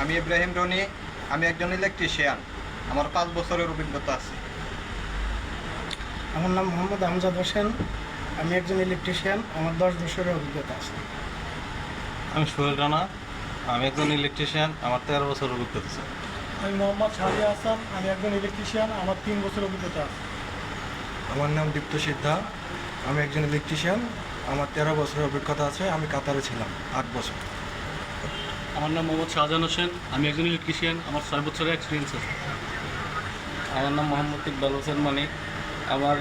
আমি ইব্রাহিম রনি। আমি একজন ইলেকট্রিশিয়ান। আমার 5 বছরের অভিজ্ঞতা আছে। আমার নাম মোহাম্মদ আমজাদ হোসেন। আমি একজন ইলেকট্রিশিয়ান। আমার 10 বছরের অভিজ্ঞতা আছে। আমি সোহেল রানা। আমি একজন ইলেকট্রিশিয়ান। আমার 13 বছর অভিজ্ঞতা আছে। আমি মোহাম্মদ শাহরিয়া হাসান। আমি একজন ইলেকট্রিশিয়ান। আমার 3 বছর অভিজ্ঞতা আছে। আমার নাম দীপ্ত সিদ্ধা। আমি একজন ইলেকট্রিশিয়ান। আমার 13 বছরের অভিজ্ঞতা আছে। আমি কাতারে ছিলাম 8 বছর। আমার নাম মোহাম্মদ শাহজাহান হোসেন। আমি একজন ইলেকট্রিশিয়ান। আমার 6 বছরের এক্সপিরিয়েন্স আছে। আমার নাম মোহাম্মদ ইকবাল হোসেন মানিক। আমার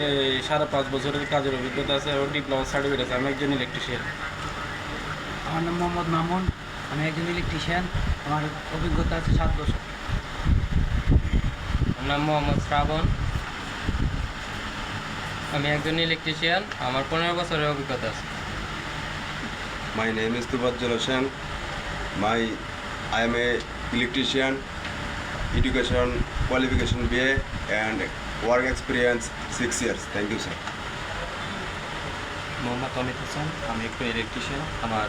5.5 বছরের কাজের অভিজ্ঞতা আছে এবং ডিপ্লোমা সার্টিফিকেট আছে। আমি একজন ইলেকট্রিশিয়ান। আমার নাম মোহাম্মদ মামুন। আমি একজন ইলেকট্রিশিয়ান। আমার অভিজ্ঞতা আছে 7 বছর। আমার নাম মোহাম্মদ শ্রাবণ। আমি একজন ইলেকট্রিশিয়ান। আমার 15 বছরের অভিজ্ঞতা আছে। My name is Tubajjal Hossain. I am a electrician, education qualification BA and work experience 6 years. Thank you, sir. Mohammad Amit Hossain. আমি একজন ইলেকট্রিশিয়ান। আমার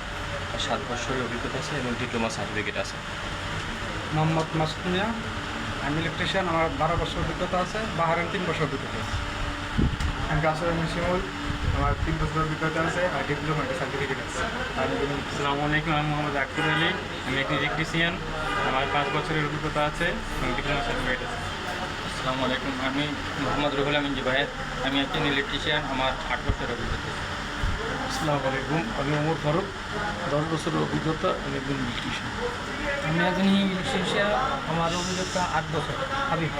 7 বছরের অভিজ্ঞতা আছে এবং ডিপ্লোমা সার্টিফিকেট আছে। মোহাম্মদ মাসকুমিয়া। আমি ইলেকট্রিশিয়ান। আমার 12 বছর অভিজ্ঞতা আছে। বাহারের 3 বছর অভিজ্ঞতা আছে। আমি কাসর শিমুল। আমার 3 বছর অভিজ্ঞতা আছে আর ডিপ্লোমা সার্টিফিকেট আছে। আসসালামু আলাইকুম। আমি মোহাম্মদ আকিবুর আলী। আমি একজন ইলেকট্রিশিয়ান। আমার 5 বছরের অভিজ্ঞতা আছে এবং ডিপ্লোমা সার্টিফিকেট আছে। আসসালামু আলাইকুম। আমি মোহাম্মদ রুহুল আমিন জুবায়ের। আমি একজন ইলেকট্রিশিয়ান। আমার 8 বছরের অভিজ্ঞতা আছে। আসসালামু আলাইকুম। আমি ওমর ফারুক। 10 বছরের অভিজ্ঞতা। আমি একজন ইলেকট্রিশিয়ান। আমি একজন ইলেকট্রিশিয়ান। আমার অভিজ্ঞতা 8 বছর। হাবিব।